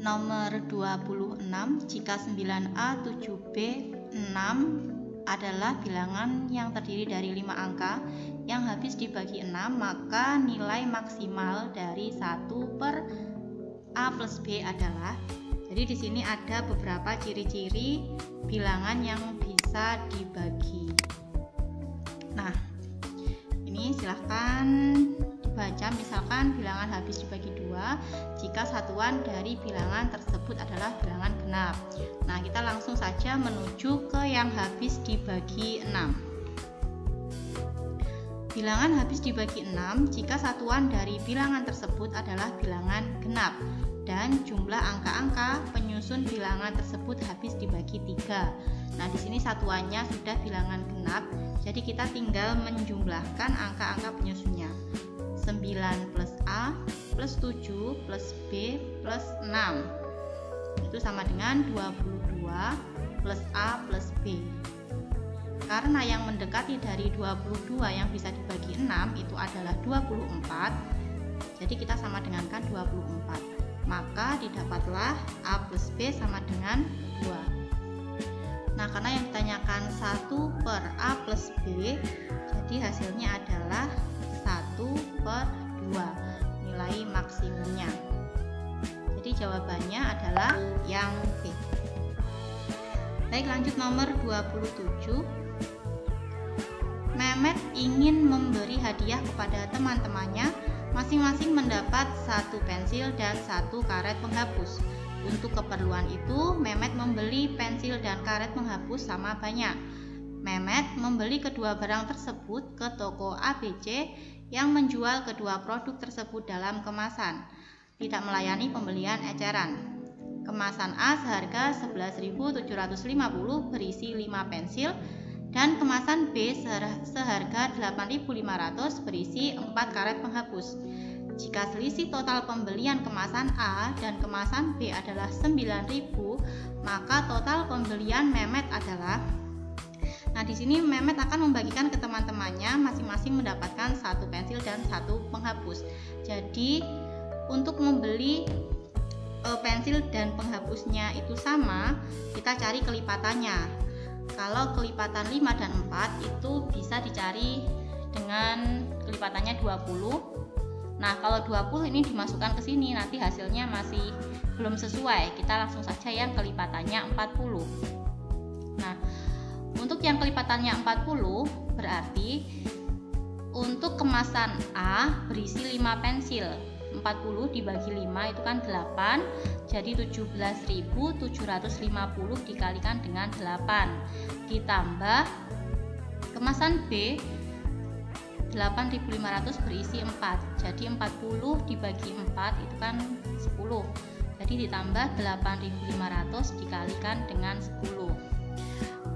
Nomor 26, jika 9A, 7B, 6 adalah bilangan yang terdiri dari 5 angka yang habis dibagi 6, maka nilai maksimal dari 1 per A plus B adalah. Jadi di sini ada beberapa ciri-ciri bilangan yang bisa dibagi. Nah, ini silahkan dibaca. Misalkan bilangan habis dibagi 2 jika satuan dari bilangan tersebut adalah bilangan genap. Nah, kita langsung saja menuju ke yang habis dibagi 6. Bilangan habis dibagi 6 jika satuan dari bilangan tersebut adalah bilangan genap dan jumlah angka-angka penyusun bilangan tersebut habis dibagi 3. Nah, di sini satuannya sudah bilangan genap, jadi kita tinggal menjumlahkan angka-angka penyusunnya. 9 plus A plus 7 plus B plus 6 itu sama dengan 22 plus A plus B. Karena yang mendekati dari 22 yang bisa dibagi 6 itu adalah 24, jadi kita sama dengankan 24, maka didapatlah A plus B sama dengan 2. Nah, karena yang ditanyakan 1 per A plus B, jadi hasilnya adalah 1 per 2 nilai maksimumnya. Jadi jawabannya adalah yang B. Baik, lanjut nomor 27. Mehmet ingin memberi hadiah kepada teman-temannya, masing-masing mendapat 1 pensil dan 1 karet penghapus. Untuk keperluan itu, Mehmet membeli pensil dan karet penghapus sama banyak. Mehmet membeli kedua barang tersebut ke toko ABC yang menjual kedua produk tersebut dalam kemasan, tidak melayani pembelian eceran. Kemasan A seharga 11.750 berisi 5 pensil dan kemasan B seharga 8.500 berisi 4 karet penghapus. Jika selisih total pembelian kemasan A dan kemasan B adalah 9.000, maka total pembelian Mehmet adalah. Nah, di sini Mehmet akan membagikan ke teman-temannya, masing-masing mendapatkan 1 pensil dan 1 penghapus. Jadi, untuk membeli pensil dan penghapusnya itu sama, kita cari kelipatannya. Kalau kelipatan 5 dan 4 itu bisa dicari dengan kelipatannya 20. Nah, kalau 20 ini dimasukkan ke sini, nanti hasilnya masih belum sesuai. Kita langsung saja yang kelipatannya 40. Nah, untuk yang kelipatannya 40 berarti untuk kemasan A berisi 5 pensil. 40 dibagi 5 itu kan 8, jadi 17.750 dikalikan dengan 8. Ditambah kemasan B 8.500 berisi 4, jadi 40 dibagi 4 itu kan 10, jadi ditambah 8.500 dikalikan dengan 10.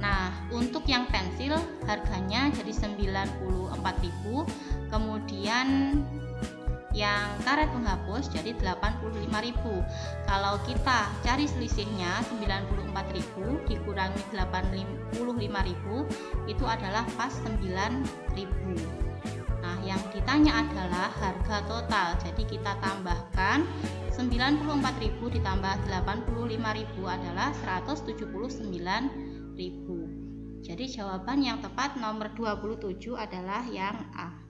Nah, untuk yang pensil harganya jadi 94.000, kemudian yang karet penghapus jadi 85.000. Kalau kita cari selisihnya 94.000 dikurangi 85.000 itu adalah pas 9.000. Nah, yang ditanya adalah harga total. Jadi kita tambahkan 94.000 ditambah 85.000 adalah 179.000. Jadi jawaban yang tepat nomor 27 adalah yang A.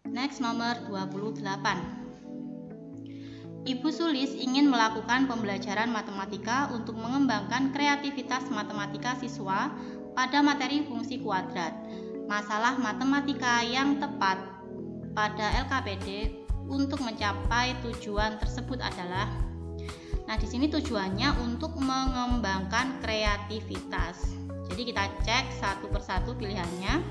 Next, nomor 28. Ibu Sulis ingin melakukan pembelajaran matematika untuk mengembangkan kreativitas matematika siswa pada materi fungsi kuadrat. Masalah matematika yang tepat pada LKPD untuk mencapai tujuan tersebut adalah. Nah, di sini tujuannya untuk mengembangkan kreativitas. Jadi kita cek satu persatu pilihannya.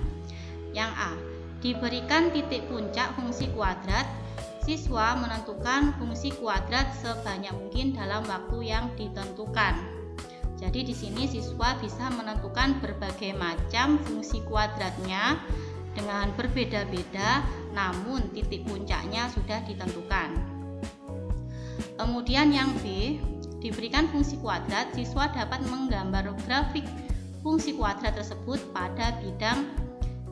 Yang A, diberikan titik puncak fungsi kuadrat, siswa menentukan fungsi kuadrat sebanyak mungkin dalam waktu yang ditentukan. Jadi di sini siswa bisa menentukan berbagai macam fungsi kuadratnya dengan berbeda-beda, namun titik puncaknya sudah ditentukan. Kemudian yang B, diberikan fungsi kuadrat, siswa dapat menggambar grafik fungsi kuadrat tersebut pada bidang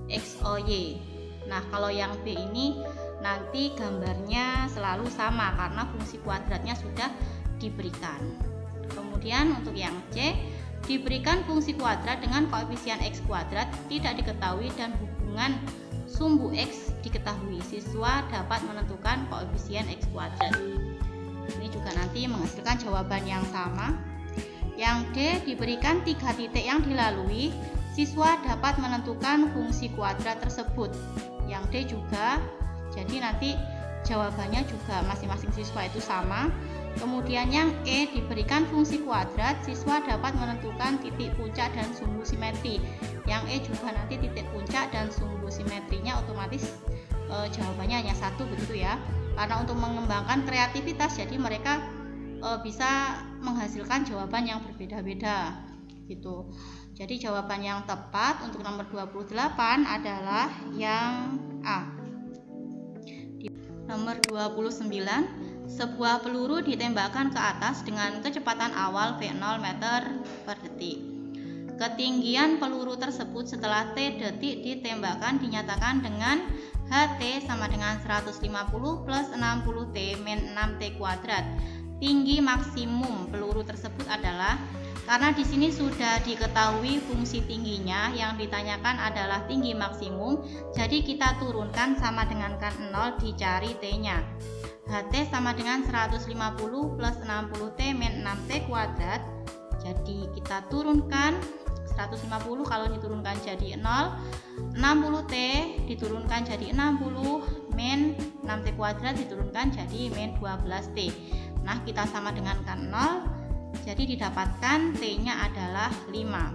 X, O, Y. Nah, kalau yang B ini nanti gambarnya selalu sama karena fungsi kuadratnya sudah diberikan. Kemudian untuk yang C, diberikan fungsi kuadrat dengan koefisien X kuadrat tidak diketahui dan hubungan sumbu X diketahui. Siswa dapat menentukan koefisien X kuadrat. Ini juga nanti menghasilkan jawaban yang sama. Yang D, diberikan 3 titik yang dilalui, siswa dapat menentukan fungsi kuadrat tersebut. Yang D juga, jadi nanti jawabannya juga masing-masing siswa itu sama. Kemudian yang E, diberikan fungsi kuadrat, siswa dapat menentukan titik puncak dan sumbu simetri. Yang E juga nanti titik puncak dan sumbu simetrinya otomatis jawabannya hanya 1 begitu ya. Karena untuk mengembangkan kreativitas, jadi mereka bisa menghasilkan jawaban yang berbeda-beda gitu. Jadi jawaban yang tepat untuk nomor 28 adalah yang A. Nomor 29, sebuah peluru ditembakkan ke atas dengan kecepatan awal V0 meter per detik. Ketinggian peluru tersebut setelah T detik ditembakkan dinyatakan dengan HT sama dengan 150 plus 60T min 6T kuadrat. Tinggi maksimum peluru tersebut adalah, karena di sini sudah diketahui fungsi tingginya, yang ditanyakan adalah tinggi maksimum, jadi kita turunkan sama dengan kan 0 dicari T-nya. HT sama dengan 150 plus 60T min 6T kuadrat. Jadi kita turunkan 150 kalau diturunkan jadi 0, 60T diturunkan jadi 60 min 6T kuadrat diturunkan jadi min 12T. Nah, kita sama dengan kan 0, jadi didapatkan T-nya adalah 5.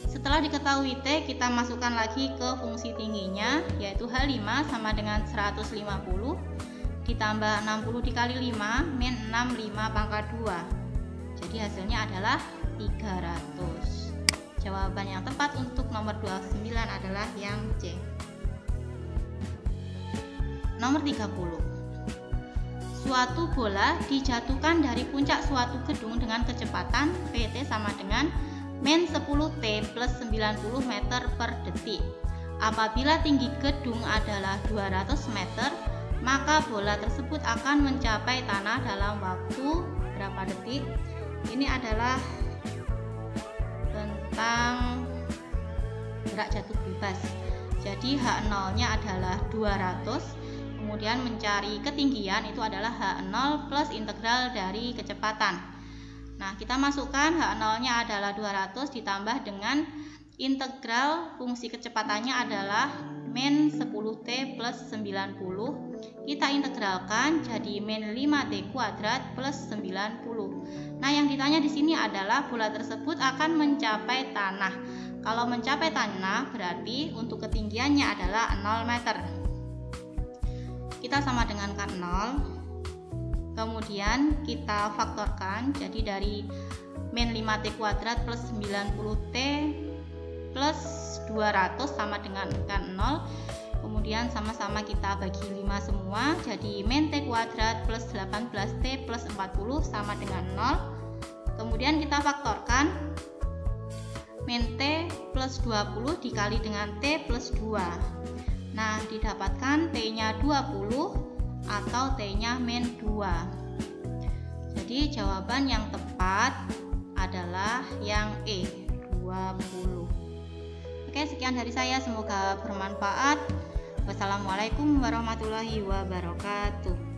Setelah diketahui T, kita masukkan lagi ke fungsi tingginya, yaitu H5 sama dengan 150 ditambah 60 dikali 5 min 65 pangkat 2. Jadi hasilnya adalah 300. Jawaban yang tepat untuk nomor 29 adalah yang C. Nomor 30. Suatu bola dijatuhkan dari puncak suatu gedung dengan kecepatan Pt sama dengan min 10T plus 90 meter per detik. Apabila tinggi gedung adalah 200 meter, maka bola tersebut akan mencapai tanah dalam waktu berapa detik? Ini adalah tentang gerak jatuh bebas. Jadi H0-nya adalah 200, kemudian mencari ketinggian itu adalah H0 plus integral dari kecepatan. Nah, kita masukkan H0-nya adalah 200 ditambah dengan integral fungsi kecepatannya adalah min 10T plus 90. Kita integralkan jadi min 5T kuadrat plus 90. Nah, yang ditanya di sini adalah bola tersebut akan mencapai tanah. Kalau mencapai tanah berarti untuk ketinggiannya adalah 0 meter. Kita sama dengan kan 0. Kemudian kita faktorkan, jadi dari min 5T kuadrat plus 90T plus 200 sama dengan kan 0. Kemudian sama-sama kita bagi 5 semua, jadi min T kuadrat plus 18T plus 40 sama dengan 0. Kemudian kita faktorkan min T plus 20 dikali dengan T plus 2. Nah, didapatkan T-nya 20 atau T-nya min 2. Jadi jawaban yang tepat adalah yang E, 20. Oke, sekian dari saya, semoga bermanfaat. Wassalamualaikum warahmatullahi wabarakatuh.